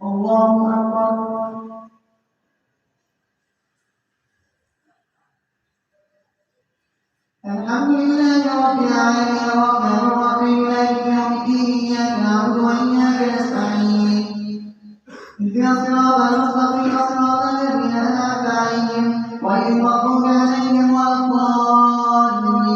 الله أكبر. الحمد لله رب العالمين الرحمن الرحيم مالك يوم الدين إياك نعبد وإياك نستعين اهدنا الصراط المستقيم صراط الذين أنعمت عليهم غير المغضوب عليهم ولا الضالين.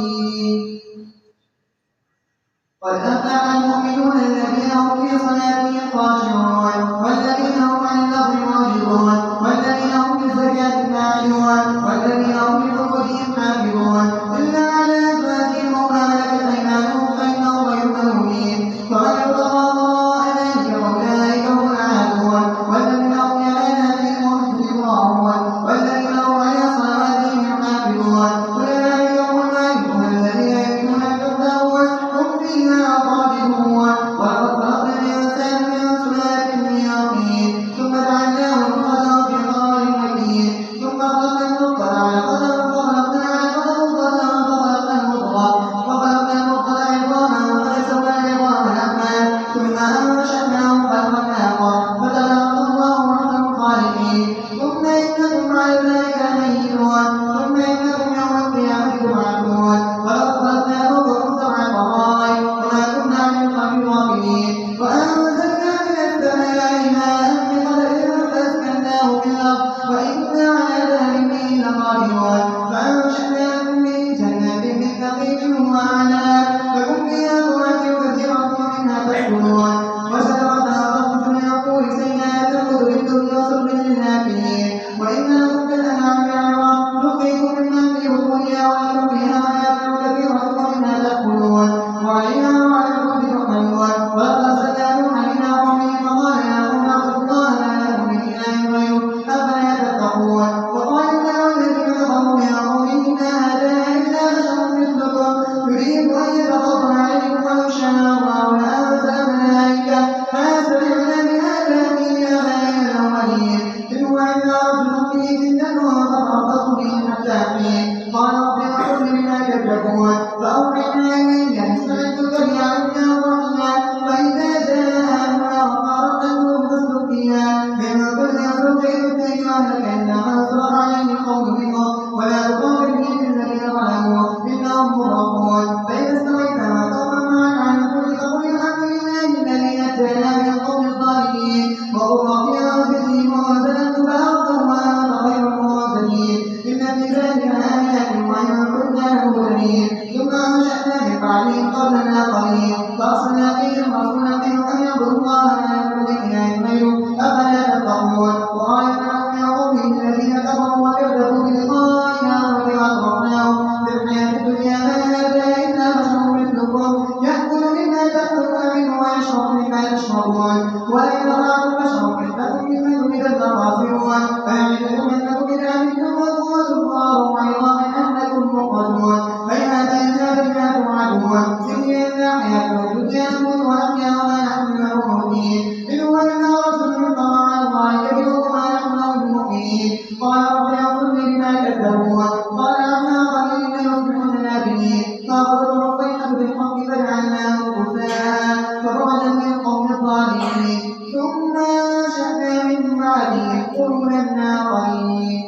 قد أفلح المؤمنون الذين هم في صلاتهم خاشعون والذين هم عن اللغو معرضون والذين هم للزكاة فاعلون والذين هم لفروجهم حافظون إلا على أزواجهم أو ما ملكت أيمانهم فإنهم غير ملومين فمن ابتغى وراء ذلك فأولئك هم العادون والذين هم لأماناتهم راعون والذين هم على صلواتهم يحافظون أولئك هم الوارثون الذين يرثون الفردوس هم فيها خالدون. ولقد خلقنا الإنسان من سلالة من طين ثم جعلناه نطفة في قرار مكين ثم خلقنا النطفة علقة فخلقنا العلقة مضغة فخلقنا المضغة عظاما فكسونا العظام لحما ثم أنشأناه خلقا آخر فتبارك الله أحسن الخالقين. ثم إنكم على ذلك لميتون ثم إنكم يوم القيامة تبعثون. ولقد خلقنا فوقكم سبع طرائق وما كنا عن الخلق غافلين وأنزلنا من السماء ماء بقدر فأسكناه في الأرض وإنا على ذلك لقادرون. فأنشأنا لكم من جنات من نخيل وأعناب لكم فيها فواكه كثيرة ومنها تأكلون وشجرة أخرجتم من الطور سيئات تأكل بالدنيا وصلب للآكلين وإن لكم في الأنعام عبرة نخرجكم مما في بطونها ولكم فيها منافع كثيرة ومنها تأكلون وعليها وعلى الفلك تحملون. ولقد أرسلنا نوحا إلى قومه فقال يا قوم اعبدوا الله ما لكم من إله غيره أفلا تتقون. وقال الملأ الذين كفروا يا قوم إن هذا إلا بشر مثلكم يريد أن يتفضل عليكم ولو شاء الله لأنزل ملائكة ما سمعنا بهذا في آبائنا الأولين إن هو إلا رجل به جنة فتربصوا به حتى حين. قال رب اغفر لي بما كذبون فأوحينا إليه أن استعد فليعبدنا وضعنا فإذا جاء أمرنا وقالت النور فاسلك فيها من كل زوجين اثنين وأهلك إلا من سبق عليه القول منهم ولا تخاطبني في الذين ظلموا إنهم مغرقون. فإذا استويت وقوما معك عن الفلك فقل الحمد لله الذي نجانا من القوم الظالمين وقل رب أنزلني منزلا مباركا وأنت خير المنزلين إن في ذلك لآيات وإن كنا مهتدين. ثم أنشأنا من بعدهم قرنا آخرين فأرسلنا فيهم رسولا منهم أن يعبدوا الله ما لكم من إله غيره أفلا تتقون. وقال فرعون يا قوم الذين كفروا وكذبوا بلقائنا وإذ أغرقناهم في الحياة الدنيا ما هذا إلا بشر مثلكم يأكل مما تأكلون منه ويشرب مما تشربون ولئن أطعتم بشرا مثلكم إنكم إذا لخاسرون. فيعدكم أنكم إذا متم وقوتم الله عظاما أنكم مخرجون. فإذا أتينا بما توعدون إن هي إلا حياتنا الدنيا نموت ونحيا وما نحن بموتين إن هو إلا رجل افترى على الله كذبا وما نحن له بمؤمنين. قال رب اغفر لي بما كذبون قال عما قليل يصبحون نادمين. فأخذتهم الصيحة بالحق فجعلناهم غثاء فبعدا للقوم الظالمين. ثم أنشأنا من بعدهم قرونا آخرين.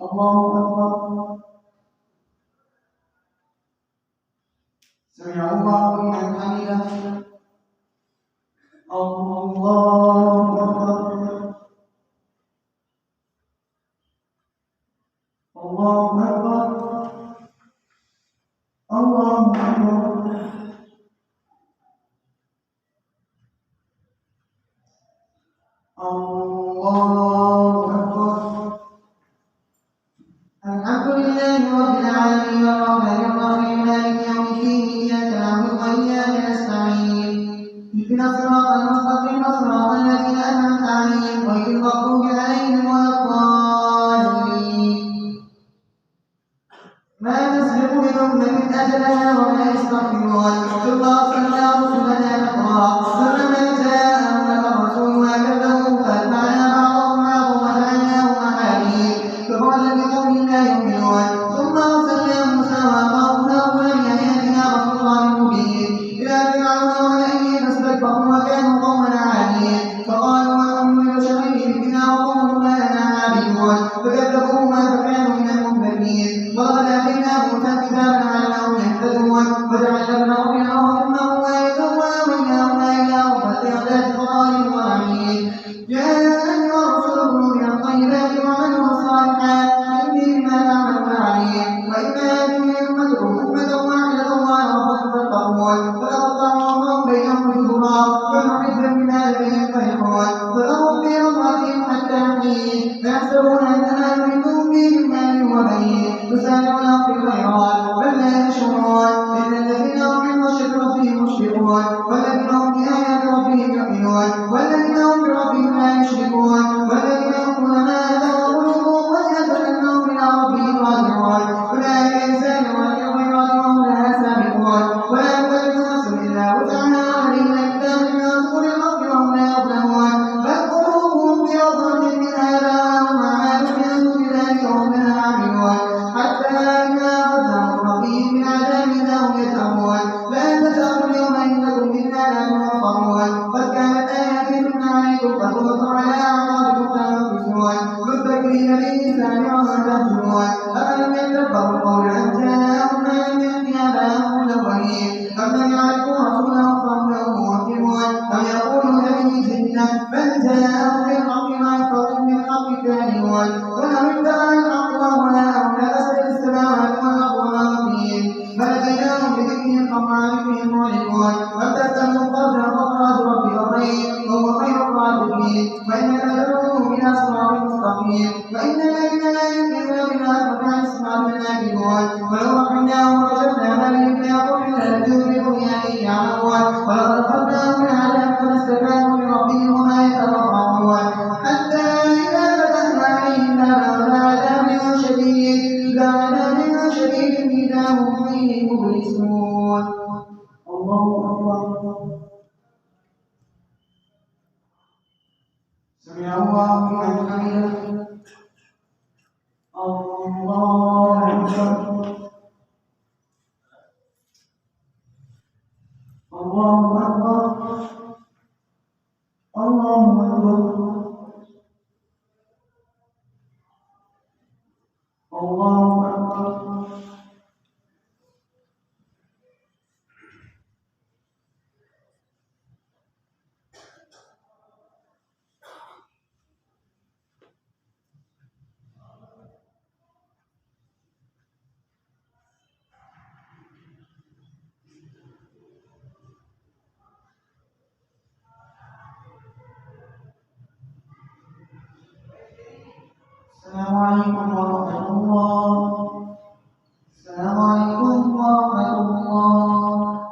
الله أكبر. سمع الله لمن حمده. الله أكبر. الله أكبر. الله أكبر. الله أكبر. الحمد لله رب العالمين الرحمن الرحيم مالك يوم الدين إياك نعبد وإياك نستعين اهدنا الصراط المستقيم صراط الذين أنعمت عليهم غير المغضوب عليهم ولا الضالين. ما تسبق من أمة أجلها وما يستغفرون. ثم أرسلنا رسلنا نقرا فلما جاء أمرنا الرسول ما كذبوا فأتبعنا بعضهم بعضا وجعلناهم أحاديث فبعدا لقوم لا يؤمنون. ثم أرسلنا موسى وأخاه هارون بآياتنا وسلطان مبين إلى فرعون وملئه فاستكبروا وكانوا قوما عالين فقالوا ونؤمن قال ونعيم يا أيها الرسل كلوا من الطيبات واعملوا صالحا إني بما تعملون عليم وإما أمتكم أمة واحدة وأنا ربكم فاتقون فتقطعوا أمرهم بينهم زبرا كل حزب بما لديهم فرحون فذرهم في غمرتهم حتى حين يحسبون أنما نمدهم به من مال وبنين يسارعون في الخيرات بل لا يشعرون إن الذين هم من خشية ربهم مشفقون والذين هم بآيات ربهم يؤمنون والذين هم بربهم لا يشركون والذين يؤتون ما آتاهم قلوبهم وجلة أنهم إلى ربهم راجعون أولئك يسارعون في الخيرات وهم لها سابقون ولا تكلف نفس إلا وسعها عليهم الكتاب بما تقول الحق وهم لا يظلمون بل قلوبهم في غفلة من هذا وهم أعمال من دون ذلك هم لها عاملون حتى إذا أخذناهم ربهم من عذاب إذا هم يتقون لا تسألوا اليوم إنكم منا لا تنصرون قد كانت آياتي تتلى عليكم فكنتم على أعقابكم تنكسون مستكبرين به سامعا تهجرون أفلم يدبروا القول أم جاءهم ما لم يأت آباءهم الأولين أم لم يعرفوا رسولهم فهم له منكرون أم يقولون به جنة بل جاءهم بالحق وأكثرهم بالحق كارهون ولو اتبع الحق أهواءهم لفسدت السماوات والأرض وما فيهن بل أتيناهم بذكرهم فهم عن ذكرهم معرضون وابتسموا قبل فخرج ربك خير وهو خير الرازقين وإنك لتدعوهم إلى صراط مستقيم وإن الذين لا يؤمنون بالآخرة عن الصراط لناكبون ولو رحمناهم وكشفنا ما بهم فيقولن لنجوا بطغيانهم يعمهون ولقد أخذناهم بالعذاب فما استكانوا لربهم وما يتضرعون حتى إذا فتحنا عليهم بعذاب شديد إذا هم فيه مبلسون الله أكبر سمع الله لمن حمده الله أكبر الله أكبر الله أكبر الله أكبر السلام عليكم ورحمة الله السلام عليكم ورحمة الله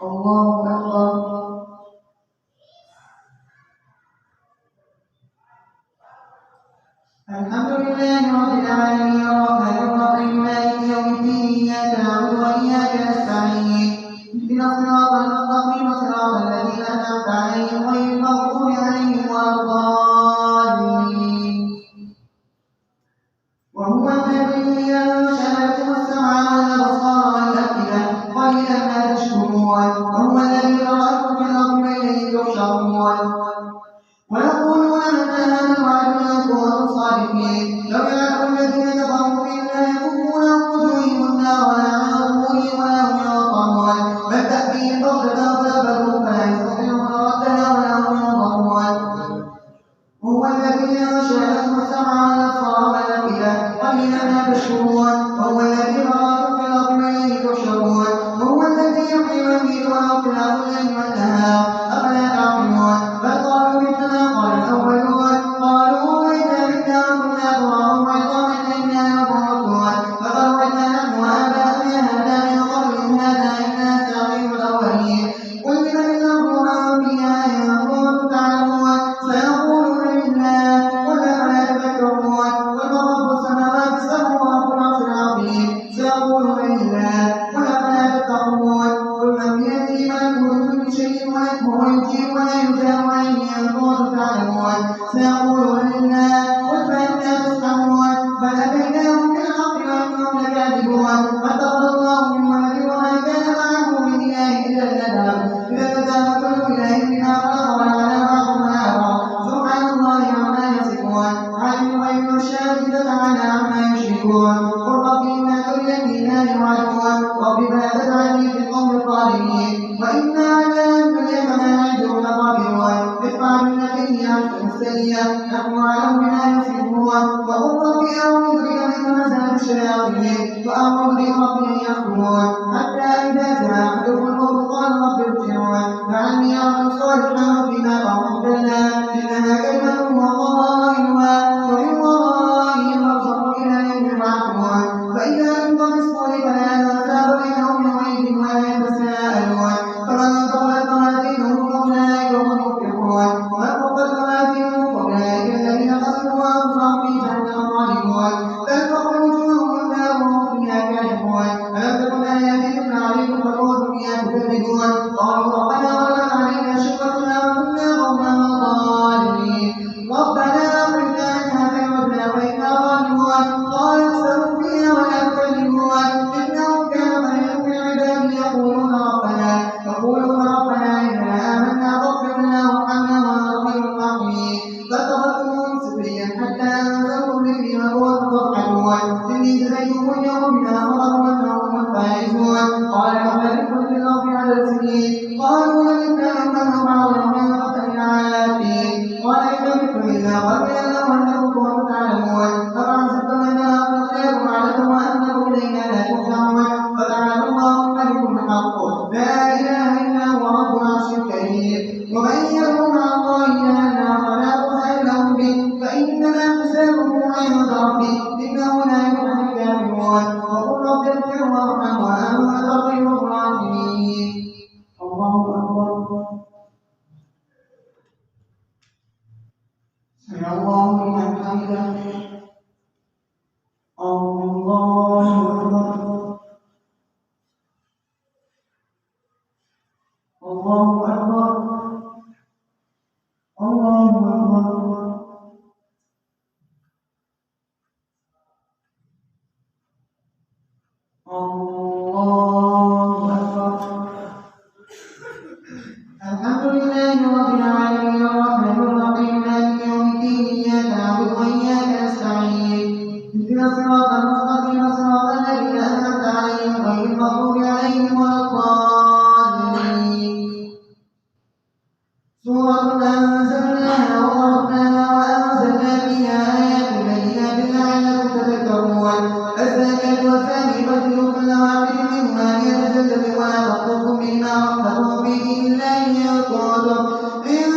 الله أكبر الحمد لله رب العالمين الرحمن الرحيم مالك يوم الدين إياك نعبد وإياك نستعين اهدنا الصراط المستقيم صراط الذين أنعمت عليهم غير المغضوب عليهم ولا الضالين وهو الذي أنشأ لكم السمع والأبصار والأفئدة قليلا ما تشكرون وهو الذي ذرأكم في الأرض وإليه تحشرون ويقولون متى هذا الوعد إن كنتم صادقين لو يعلم الذين كفروا إلا يكفون عن وجوههم النار ولا عن ظهورهم ولا هم ينصرون بل تأتيهم بغتة فتبلغهم فلا يستطيعون ردها ولا هم ينظرون هو الذي أنشأ لكم السمع والأبصار والأفئدة قليلا ما تشكرون وهو الذي ذرأكم في الأرض وإليه تحشرون وهو الذي يحيي ويميت وله اختلاف الليل والنهار أفلا تعقلون بل قالوا مثلنا قال الأولون قالوا إذا متنا وكنا ترابا وعظاما إنا لمبعوثون فقد وعدنا نحن وآباؤنا هذا من قبل إن هذا إلا أساطير الأولين قل لمن الأرض ومن فيها إن كنتم تعلمون سيقولون لله قل أفلا تذكرون قل من رب السماوات السبع ورب العرش العظيم من همزات الشياطين وأعوذ بك رب أن يحضرون حتى إذا جاء أحدهم الموت قال رب ارجعون لعلي أعمل صالحا فيما تركت كلا إنها كلمة هو قائلها ومن ورائهم برزخ إلى يوم يبعثون فإذا نفخ في الصور فلا أنساب بينهم يومئذ ولا يتساءلون فمن ثقلت موازينه فأولئك هم المفلحون ومن خفت موازينه فأولئك الذين خسروا أنفسهم في جهنم خالدون تلفح وجوههم النار وهم فيها كالحون ألم تكن آياتي تتلى عليكم فكنتم بها تكذبون قالوا ربنا غلبت علينا شقوتنا وكنا قوما ضالين ربنا أخرجنا منها فإن فإنا ظالمون قال اخسئوا فيها ولا تكلمون إنهم كانوا فريق من عبادي يقولون ربنا إننا آمنا فاغفر لنا وارحمنا وأنت خير الراحمين فاتخذتموهم سخريا حتى أنزلتم ذكري وكنتم تضحكون إني جزيتكم اليوم بما صبروا أنهم الفائزون قال كم لبثتم في الأرض عدد سنين قالوا لبثنا يوما أو بعض يوم فاسأل العادين قال إن لبثتم إلا قليلا لو أنكم كنتم تعلمون أفحسبتم أنما خلقناكم عبثا وأنكم إلينا لا ترجعون فتعالى الله الملك الحق لا إله إلا هو رب العرش الكريم ومن يدعو مع الله إلها فلا برهان له به فإنما حسابه عند ربه إنه لا يفلح الكافرون وقل رب اغفر وارحم وأنت خير الراحمين الله أكبر سمع الله لمن حمده الله أكبر الله أكبر الله أكبر الله أكبر الحمد لله رب العالمين الرحمن الرحيم مالك يوم الدين إياك نعبد وإياك نستعين اهدنا الصراط المستقيم صراط الذين أنعمت عليهم غير المغضوب عليهم ولا الضالين سورة أنزلناها وفرقناها وأنزلنا فيها آيات بينات لعلكم تذكرون الزانية والزاني فاجلدوا كل واحد منهما مئة جلدة ولا تأخذكم بهما رأفة في دين الله إن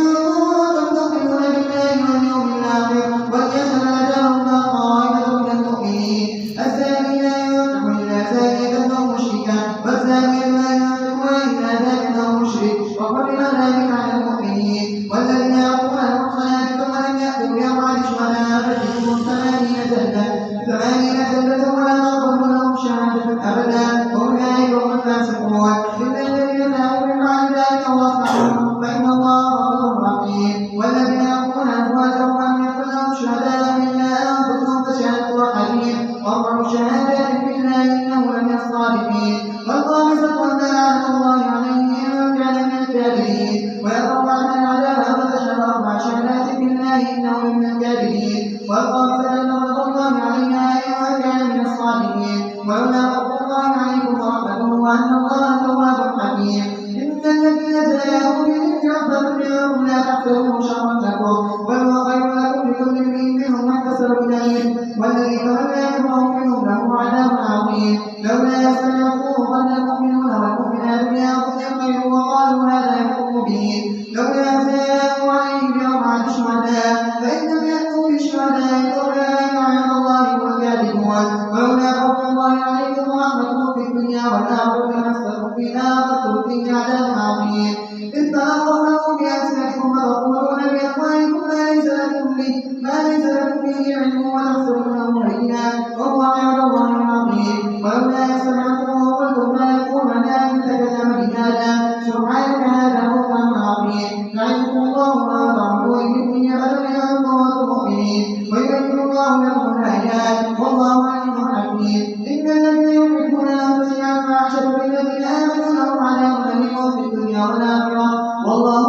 كنتم تؤمنون بالله واليوم الآخر وليشهد عذابهما طائفة من المؤمنين الزاني لا ينكح إلا زانية أو مشركا والزانية لا ينكحها إلا زان أو مشرك وحرم ذلك على المؤمنين والذين يعطون المحصنات ثم لم يأتوا بأربعة شهداء فاجلدوهم 80 جلدة ولا تقبلوا لهم شهادة أبدا وأولئك هم الفاسقون إلا الذين تابوا من بعد ذلك وأصلحوا فإن الله غفور رحيم والذين يعطون أزواجهم لم يكن لهم شهداء إلا أنفسهم فشهادة أحدهم 4 شهادات بالله إنه لمن الصادقين والخامسة أن لعنة الله عليه إن كان من الكاذبين ويقرأ عنها العذاب أن تشهد 4 شهادات بالله إنه من الكاذبين والخامسة أن غضب الله عليها إن كان من الصادقين ولولا فضل الله عليكم ورحمته وأن الله تواب حكيم إن الذين جاءوا بالإفك عصبة منكم لا تحسبوه شرا لكم بل هو خير لكم لكل امرئ منهم ما اكتسب من الإثم والذي تولى كبره منهم له عذاب عظيم لولا سمعتموه ظن المؤمنون والمؤمنات بأنفسهم خير وقالوا هذا يفك مبين لولا جاءوا عليه ب4 شهداء فإن لم يأتوا بشهداء فأولئك عند الله هم الكاذبون ولولا فضل الله عليكم ورحمته في الدنيا والآخرة لمسكم فيما أخذتم فيه عذاب عظيم إذ تلقونه بألسنتكم وتقولون بأفواهكم ما ليس لكم به علم وتحسبونه هينا وهو عند الله عظيم ولولا سمعتموه قلتم ما يكون لنا أن نتكلم بهذا سبحانك هذا بهتان عظيم يعظكم الله ما تعملون في الدنيا فلولا أن كنتم مؤمنين ويبين الله لكم الآيات والله عليم حكيم إن الذين يحبون أن تشيع الفاحشة بالذين آمنوا لهم عذاب أليم في الدنيا والآخرة والله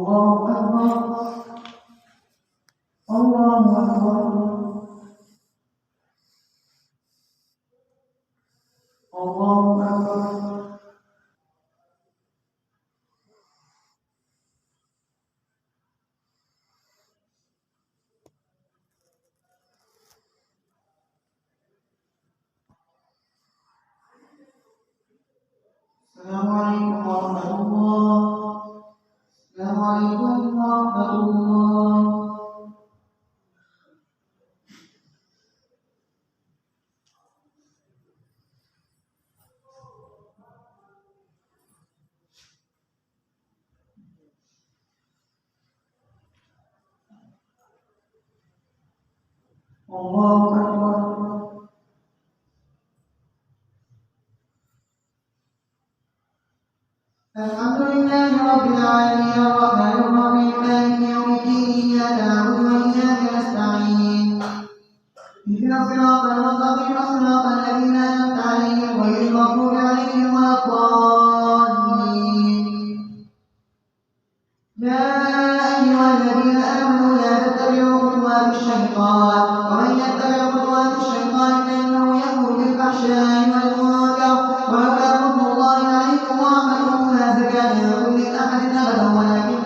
الله أكبر الله أكبر الله أكبر. السلام عليكم ورحمة الله. السلام عليكم ورحمة الله. الله أكبر. الحمد لله رب العالمين الرحمن الرحيم مالك يوم الدين إياك نعبد وإياك نستعين اهدنا الصراط المستقيم صراط الذين أنعمت عليهم غير المغضوب عليهم ولا الضالين. يا أيها الذين آمنوا لا تتبعوا خطوات الشيطان ومن يتبع خطوات الشيطان فإنه يأمر بالفحشاء والمنكر ولولا فضل الله عليكم ورحمته ما زكى منكم من أحد أبدا ولكن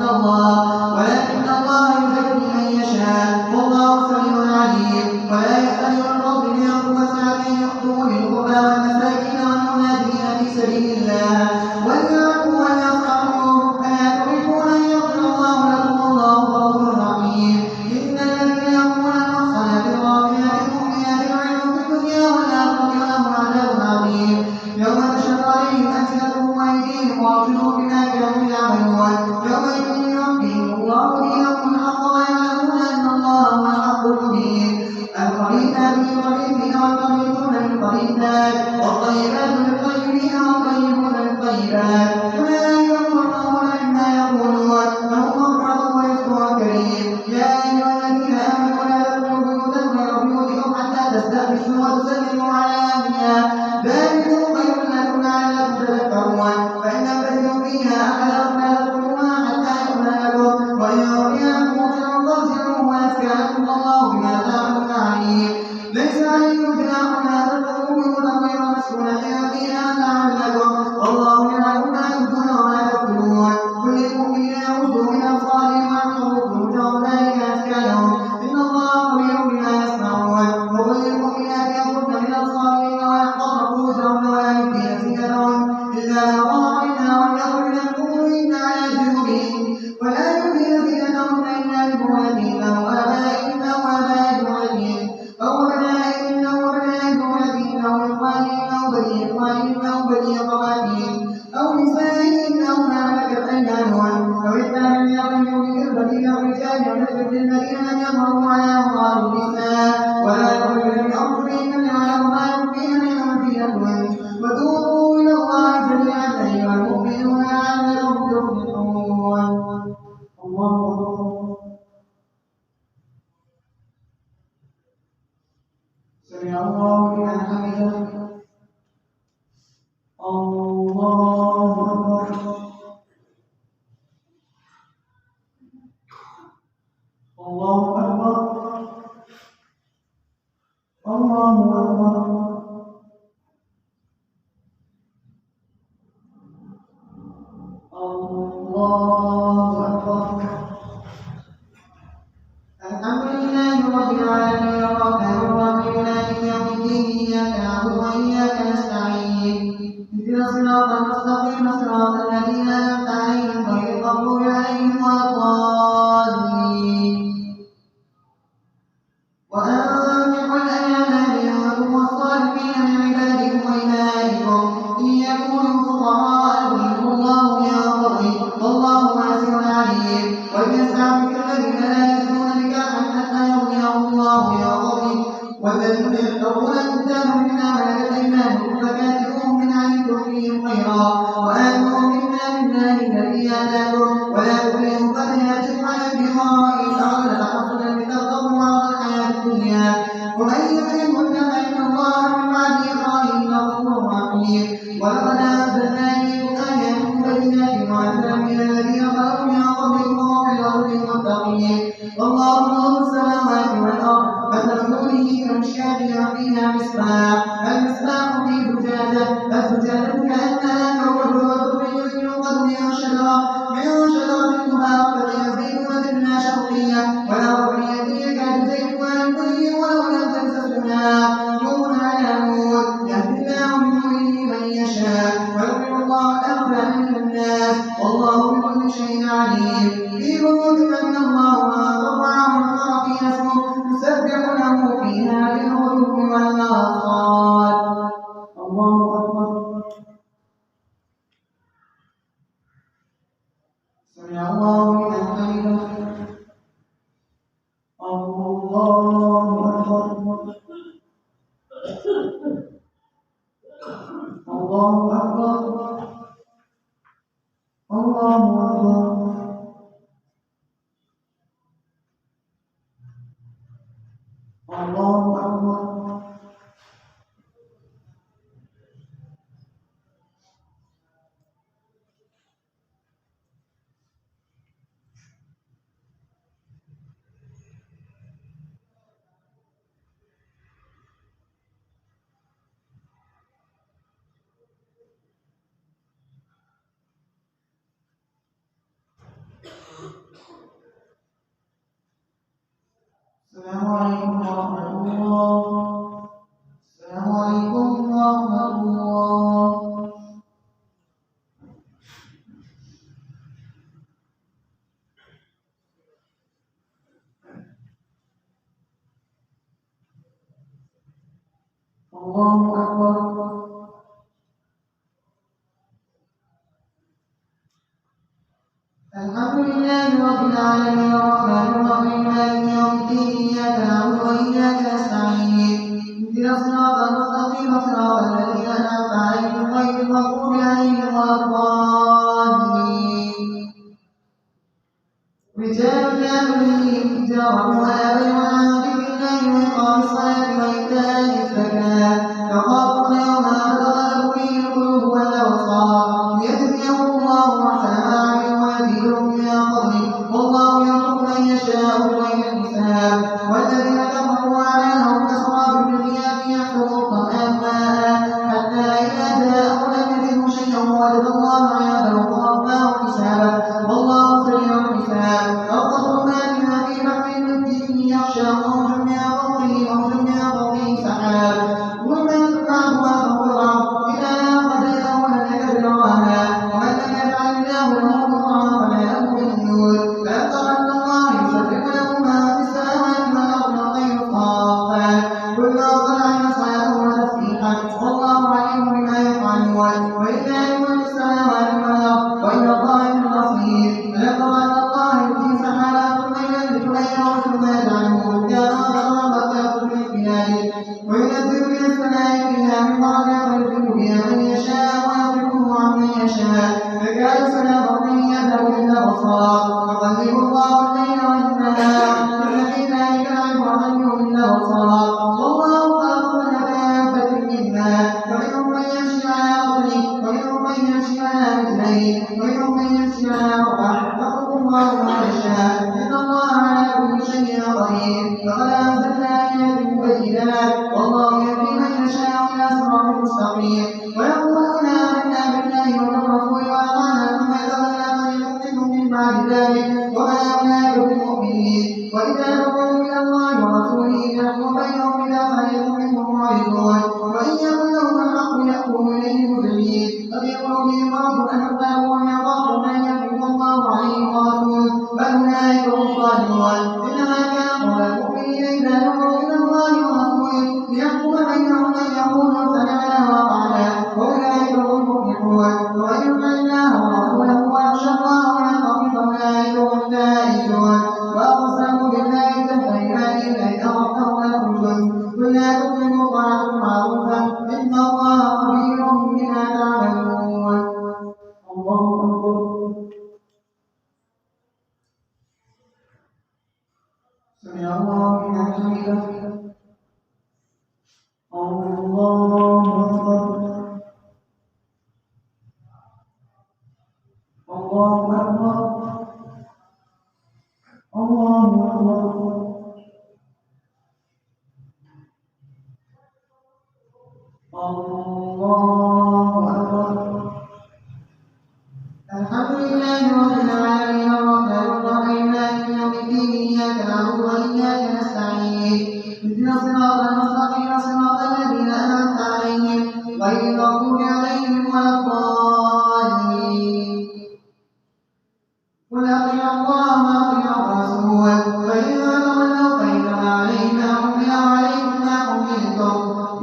الله يزكي من يشاء والله سميع عليم. ولا يأتل الفضل منكم وسعة أن يؤتوا أولي القربى والمساكين والمهاجرين في سبيل الله وليعفوا وليصفحوا ألا تحبون أن يغفر الله لكم والله غفور رحيم. إن الذين يقولون المحصنات الغافلات المؤمنات العلم في الدنيا والآخرة لهم عذاب عظيم يوم تشهد عليهم ألسنتهم وأيديهم وأرجلهم بما كانوا يعملون يومئذ يوفيهم الله دينهم الحق ويعلمون أن الله هو الحق المبين. الخبيثات للخبيثين والخبيثون للخبيثات والطيبات للطيبين والطيبون للطيبات أولئك مبرؤون مما يقولون لهم مغفرة ورزق كريم. يا أيها الذين آمنوا لا تدخلوا بيوتا غير بيوتكم حتى تستأنسوا وتسلموا على أهلها ذلكم خير لكم لعلكم تذكرون. فإن لم تجدوا فيها أحدا فلا تدخلوها حتى يؤذن لكم وإن أعطيناكم أجرا فارجعوه ويزكى لكم والله بما تعملون عليم. ليس عليكم جناح لا تدخلوا بيوتا غير مسكونة فيها متاع لكم والله يعلم ما تبدون وما تكتمون. كل المؤمنين يغضوا من أبصارهم ويحفظوا فروجهم ذلك أزكى لهم إن الله خبير بما يصنعون. وقل للمؤمنات يغضن من أبصارهن ويحفظن فروجهن ولا يبدين زينتهن إلا ما ظهر منها وليضربن بخمرهن على جيوبهن ولا يبدين زينتهن إلا لبعولتهن وآبائهن وآباء بعولتهن أو أبنائهن وأبناء بعولتهن أو إخوانهن أو بني إخوانهن أو بني أخواتهن أو نسائهن أو ما ملكت أيمانهن أو الثاني من الرجل من الرجال ونسبة الذين لم يظهروا على أموال النساء ولا يخرجن من أرجلهن ليعلم ما يخفين من زينتهن وتوبوا إلى الله جميعا أيها المؤمنون لعلكم تفلحون. الله أكبر. سمع الله لمن حمده. الله أكبر. الله أكبر. الله أكبر. الله أكبر. الحمد لله رب العالمين الرحمن الرحيم مالك يوم الدين إياك نعبد وإياك نستعين اهدنا الصراط المستقيم صراط الذين أنعمت عليهم غير المغضوب عليهم ولا الضالين. وأنكحوا الأيام منكم والصالحين من عبادكم وإمائكم إن يكونوا فقراء يغنيهم الله من فضله والله واسع عليم. وليستعفف الذين لا يجدون نكاحا حتى يغنيهم الله من فضله والذين يبتغون الكتاب مما ملكت أيمانكم فكاتبوهم من علمتم فيهم خيرا وآتوهم مما لله الذي آتاكم ولا تكرهوا فتياتكم على البغاء إن أردنا تحصنا لترتضوا عرض الحياة الدنيا ومن يكرهن فإن الله من بعد إكراههن غفور رحيم. ولقد أنزلنا إليكم آيات بينات ومثلا من الذين خلوا من قبلكم الله نور السماوات والأرض مثل نوره كمشكاة فيها مصباح المصباح في زجاجة الزجاجة كأنها كوكب وتخرج يوقد من شجرة مباركة زيتونة لا شرقية ولا غربية يكاد زيتها يضيء ولو لم تمسسه نار نور على نور يهدي الله بنوره من يشاء ويضرب الله الأمثال للناس والله بكل شيء عليم في بيوت من الله وأربعة من فيها اسمه يسبح له فيها بالغدو والآصال. الله أكبر. سمع الله لمن حمده. الله أكبر. الله أكبر. الله أكبر. الله أكبر. السلام عليكم ورحمة الله. السلام عليكم ورحمة الله. الله أكبر. الحمد لله رب العالمين الرحمن الرحيم مالك يوم الدين إياك نعبد وإياك نستعين اهدنا الصراط المستقيم صراط الذين أنعمت عليهم غير المغضوب عليهم ولا الضالين. رجال لا تلهيهم تجارة ولا بيع عن ذكر الله وإقام الصلاة وإيتاء الزكاة يخافون يوما تتقلب فيه القلوب والأبصار ليجزيهم الله أحسن ما عملوا ويزيدهم من فضله والله يرزق من يشاء بغير حساب. والذين كفروا أعمالهم كسراب بالقيام يحسبه الظمآن ماء حتى إذا جاءه لم يجده شيئا ووجد الله عنده فوفاه حسابه والله سريع الحساب. كالظلمات في بحر لجي يغشى موج من فوقه سحاب ظلمات بعضها فوق بعض إذا قضيته لم يكد رواها ومن لم يجعل الله له نورا فما له من نور. ألم تر أن الله يسبح له ما في السماوات والأرض والطير صافات كل طلع صلاته وتسبيحه والله عليم بما يفعلون ولله ملك السماوات والأرض وإلى الله المصير. ألم تر أن الله يؤتي سحابا ثم ينبت بينه ثم يجعله ركاما فترى فتاكل في البلاد وينزل من السماء فيها من بركات ويدخل بها من يشاء ويصرفه عن من يشاء فكاد سنا برقه يذهب بالأبصار يقلب الله الليل والنهار إن في ذلك لعبرة لأولي الأبصار. والله خلق كل دابة من ماء فمنهم من يمشي على بطنه ومنهم من يمشي على رجلين ومنهم من يمشي على أربع يخلق الله ما يشاء إن الله على كل شيء قدير. لقد أنزلنا آيات مبينات والله يهدي من يشاء إلى صراط مستقيم. ويقولون آمنا بالله وبالرسول وأطعنا ثم يتولى فريق منهم من بعد ذلك وما أولئك بالمؤمنين. وإذا دعوا إلى الله ورسوله ليحكم بينهم إذا فريق منهم معرضون وإن يكن لهم الحق يأتوا إليه مذعنين. قد يقولون مرض أن يقالوا يخافون أن يحكم الله عليهم ورسوله بل أولئك هم الظالمون. إنما كان قول المؤمنين إذا دعوا إلى الله ورسوله ليحكم بينهم أن يقولوا سمعنا وأطعنا وأولئك هم المفلحون. ومن يطع الله ورسوله ويخشى الله ويتقي فأولئك هم الفائزون. وأقسموا بالله جهد أيمانهم لئن أردتهم لتخرجن قل لا تكرهوا طاعة معروفة إن الله خبير بما تعملون. الله أكبر. سمع الله لمن حمده. الله أكبر. الله أكبر. الله أكبر. الله أكبر. الحمد لله رب العالمين الرحمن الرحيم مالك يوم الدين إياك نعبد وإياك نستعين اهدنا الصراط المستقيم صراط الذين أنعمت عليهم غير المغضوب عليهم ولا الضالين. قل أطيعوا الله وأطيعوا الرسول فإن تولوا فإنما علينا حمل وعليكم ما حملتم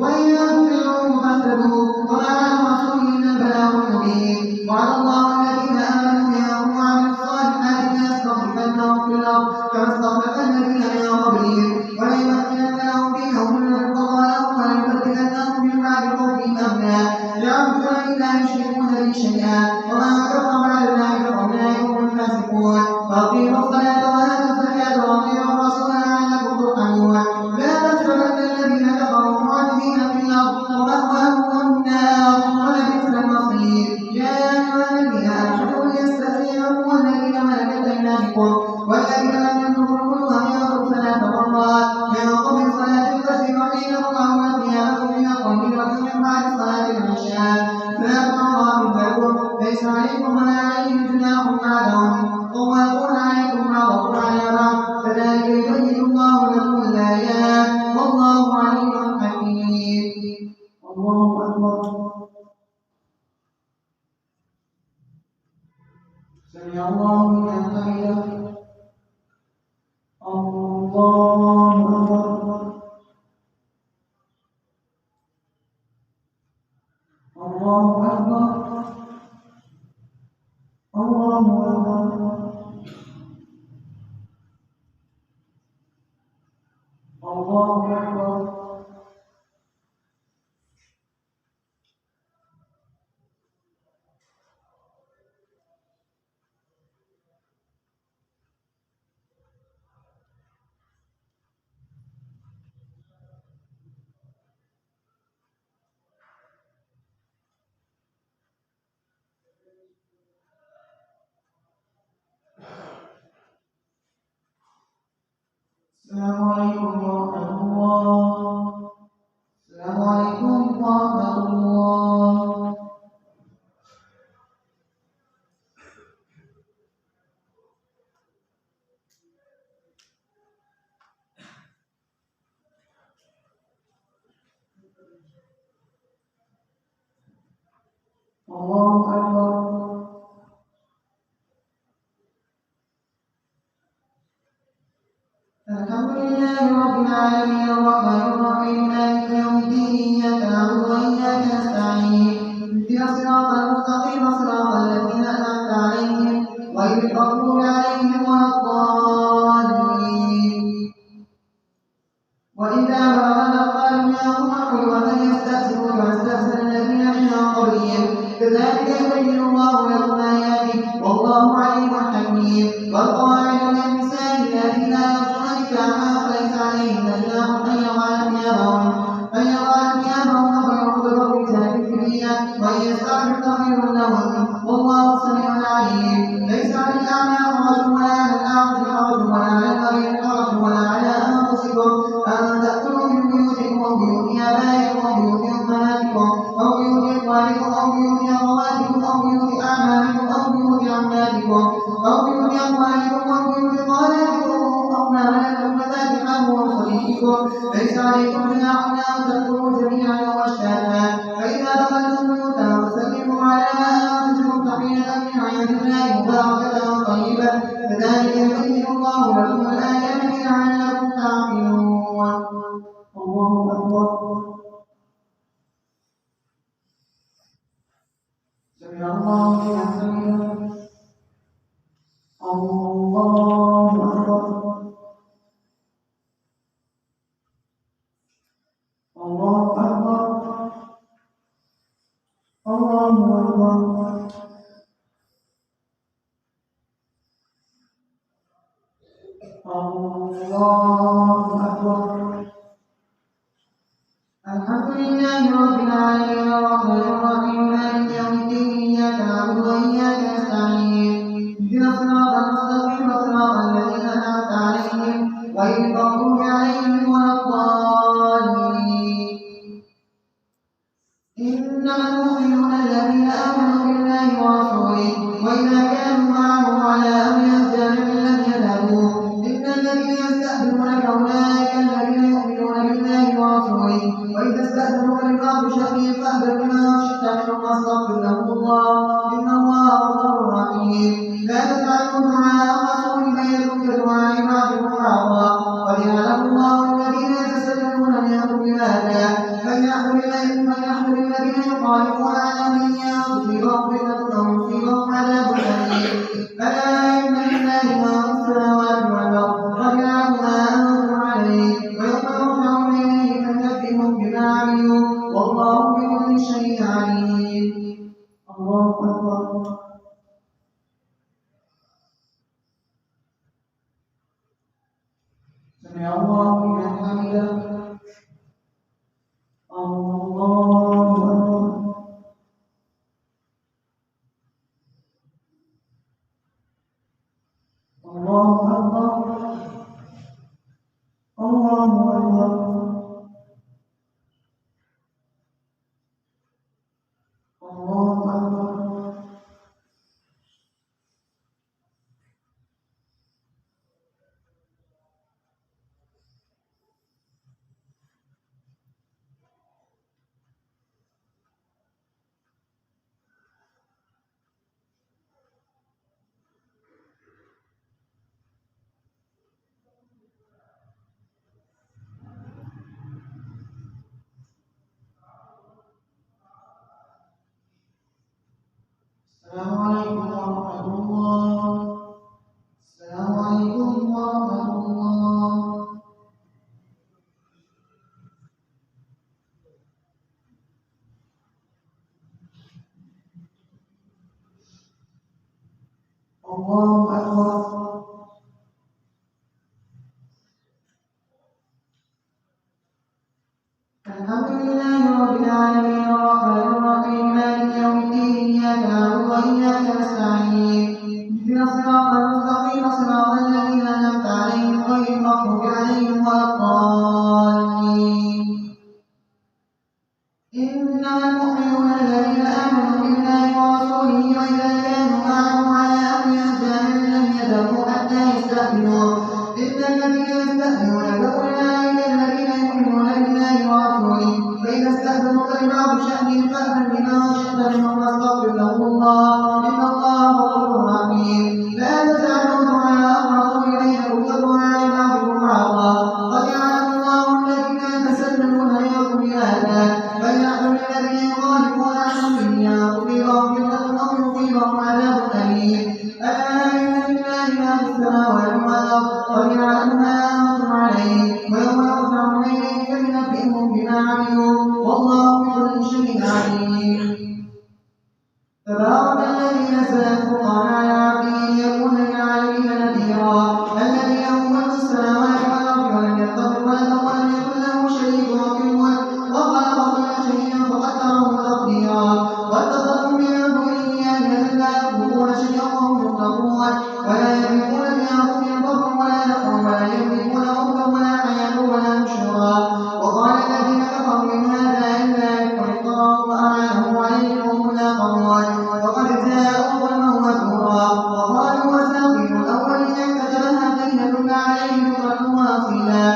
وإن تطيعوه فاهتدوا وما على الرسول إلا البلاغ المبين. وعلى الله الذين آمنوا منهم وعملوا الصالحات ليستخلفنهم في الأرض كما استخلف الذين من قبلهم وليمكنن لهم دينهم الذي ارتضى لهم وليبدلنهم من بعد خوفهم أمنا يعبدون لا يشركون به شيئا ومن كفر بعد ذلك فأولئك هم الفاسقون. فأقيموا الصلاة وآتوا الزكاة وأطيعوا الرسول لعلكم ترحمون. لا تحسبن الذين كفروا معجزين في الأرض ومأواهم النار ولبئس المصير. يا أيها الذين آمنوا ليستأذنكم الذين ملكت أيمانكم والذين لم يبلغوا البلوغ منكم 3 مرات من قبل صلاة الفجر وحين تضعون ثيابكم من الظهيرة من بعد صلاة العشاء 3 مرات لكم ليس عليكم ولا عليهم جناح بعدهم طوافون عليكم بعضكم على بعض كذلك يبين الله لكم الآيات والله عليم حكيم. الله أكبر. سمع الله لمن حمده. الله أكبر. الله أكبر. الله أكبر. الله أكبر. السلام عليكم ورحمة الله. السلام عليكم ورحمة الله. الله أكبر. الحمد لله رب العالمين الرحمن الرحيم مالك يوم الدين إياك نعبد وإياك نستعين اهدنا الصراط المستقيم صراط الذين أنعمت عليهم غير المغضوب عليهم ولا الضالين. وإذا بلغ الأطفال منهم الحلم فليستأذنوا كما استأذن الذين من قبلهم كذلك يبين الله لكم آياته والله عليم حكيم. والقواعد من النساء التي لا يرجون نكاحا فليس عليهن جناح أن يضعن ثيابهن فيعقدن الرجال في الدنيا وأن يستعففن خير لهن والله سميع عليم. ليس على الأعمى حرج ولا على الأعرج حرج ولا على المريض حرج ولا على أنفسكم أن تأكلوا من بيوتكم وبيوت آبائكم وبيوت أمهاتكم أو بيوت إخوانكم أو بيوت أخواتكم أو بيوت أعمامكم أو بيوت عماتكم أو بيوت أموالكم أو بيوت خالاتكم أو ما ملكتم مفاتحه وصديقكم ليس عليكم جناح أن تأكلوا جميعا وأشتاتا فإذا دخلتم بيوتا فسلموا على أنفسكم تحية من عند الله مباركة طيبة كذلك يبين الله لكم الآيات لعلكم تعقلون. الله أكبر. سمع الله لمن حمده. الله أكبر. الله أكبر. الله أكبر. الله أكبر. الحمد لله رب العالمين الرحمن الرحيم مالك يوم الدين إياك نعبد وإياك نستعين اهدنا الصراط المستقيم صراط الذين أنعمت لا تجعلوا دعاء الرسول بينكم كدعاء بعضكم بعضا قد يعلم الله الذين يتسللون منكم بهذا فليحذر الذين يخالفون عن امره ان تصيبهم فتنه او يصيبهم عذاب اليم الا ان لله ما في السماوات والارض قد يعلم ما انتم عليه ويوم يرجعون اليه فينبئهم بما عملوا والله بكل شيء عليم. الله اكبر. سمع الله لمن حمده. الله اكبر. الله اكبر. الله اكبر. الله اكبر. السلام عليكم ورحمة الله. السلام عليكم ورحمة الله. الله أكبر. الحمد لله رب العالمين الرحمن الرحيم مالك يوم الدين إياك نعبد وإياك نستعين اهدنا الصراط المستقيم صراط الذين أنعمت عليهم غير المغضوب عليهم ولا الضالين. إنما المؤمنون الذين آمنوا بالله ورسوله وإذا كانوا معه على أمر جامع لم يذهبوا حتى يستأذنوه إن الذين يستأذنونك أولئك الذين يؤمنون بالله ورسوله فإذا استأذنوك لبعض شأنهم فأذن بما شئت منهم واستغفر لهم الله إن الله غفور رحيم. لا تجعلوا دعاء الرسول بينكم كدعاء بعضكم بعضا قد يعلم الله الذين يتسللون منكم بهذا فليحذر الذين يخالفون عن امره ان تصيبهم فتنه او يصيبهم عذاب اليم الا ان لله ما في السماوات والارض قد يعلم ما انتم عليه ويوم يرجعون اليه فينبئهم بما عملوا والله بكل شيء عليم. تبارك الذي نزل الفرقان على عبده ليكون للعالمين نذيرا الذي له ملك السماوات والارض ولم يتخذ ولدا ولم يكن له شريك في الملك وخلق كل شيء فقدره تقديرا واتخذوا من دونه آلهة لا يخلقون شيئا وهم يخلقون ولا يملكون لأنفسهم ضرا ولا نفعا ولا يملكون موتا ولا حياة ولا نشورا وقال الذين كفروا إن هذا إلا إفك افتراه وأعانه عليه قوم آخرون وقد جاءوا ظلما وزورا وقالوا أساطير الأولين اكتتبها فليتلى عليهم بكرة وأصيلا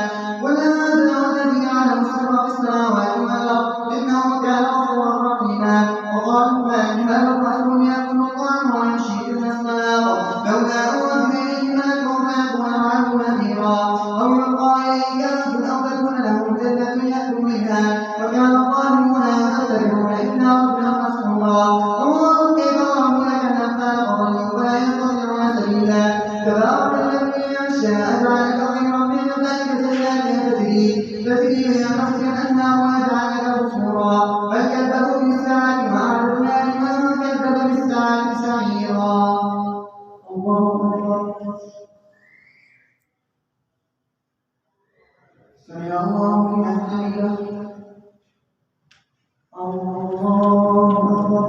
قل أنزله الذي يعلم السر في السماوات والأرض إنه كان غفورا رحيما وقالوا ما كان الرسول يأكل الطعام ويمشي في الأسواق لولا أنزل إليه ملك فيكون معه نذيرا أو يلقى إليه كنز أو تكون له جنة يأكل منها وكان الظالمون يتبعون إلا رجلا مسحورا انظر كيف ضربوا لك الأمثال فضلوا فلا يستطيعون سبيلا تبارك الذي أنشأ أجعلك خيرا من ذلك جنات تجري بين تحتها الأنهار ويجعلك قصورا بل كذبوا بالساعة وأعتدنا لمن كذب بالساعة سعيرا. الله أكبر. سمع الله لمن حمده. الله أكبر.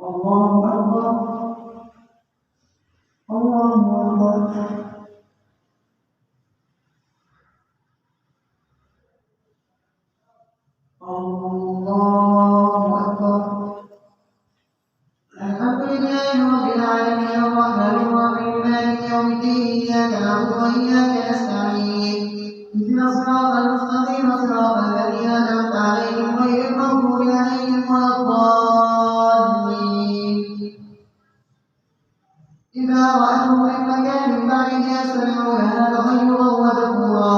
الله أكبر. الله أكبر. الله أكبر. الحمد لله رب العالمين الرحمن الرحيم مالك يوم الدين إياك نعبد وإياك نستعين اهدنا الصراط المستقيم صراط الذين أنعمت عليهم غير المغضوب عليهم ولا الضالين رأتهم من مكان بعيد يستمعونها تغيظا وزبورا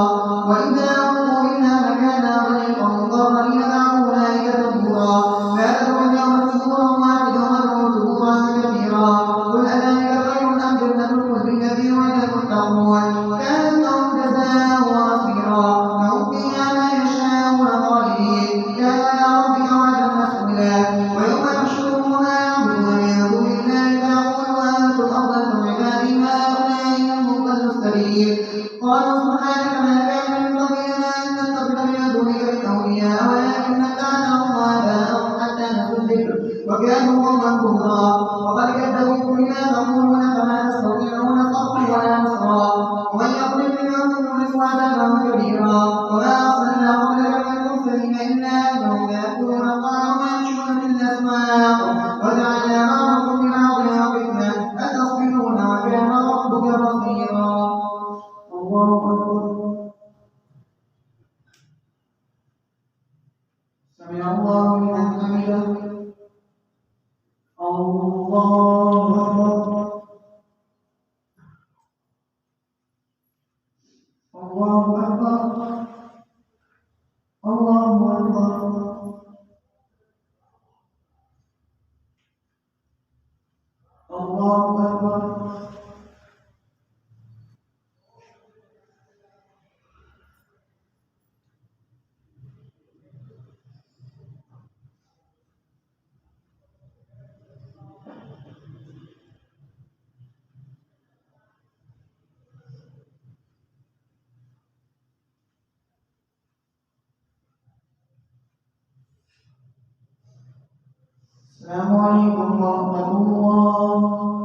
وإذا ألقوا منها مكانا ضيقا مقرنين دعوا أولئك ثبورا لا تدعوا اليوم ثبورا واحدا وادعوا ثبورا كثيرا قل أذلك خير أم جنة الخلد التي وعد المتقون كانت لهم جزاء ومصيرا لهم فيها ما يشاءون خالدين كان على ربك وعدا مسؤولا ويوم يحشرهم وما يعبدون من دون الله فيقول أنتم أضلتم عبادي هؤلاء هم ضلوا السبيل قالوا سبحانك ما كان ينبغي لنا أن نتخذ من دونك من أولياء ولكن متعناهم وآباءهم حتى نسوا الذكر وكانوا قوما كفرا وقد كذبوا بما تقولون فما تستطيعون صبرا ولا نصرا ومن يقل منهم نورثه عذابا كبيرا وما أرسلنا قبلك من المرسلين إلا أنهم يأكلون الطعام ويمشون في الأسواق وجعلنا بعضكم لبعض فتنة أتصبرون وكان ربك بصيرا الله أكبر سمع الله لمن حمده الله أكبر الله أكبر الله أكبر الله أكبر السلام عليكم ورحمة الله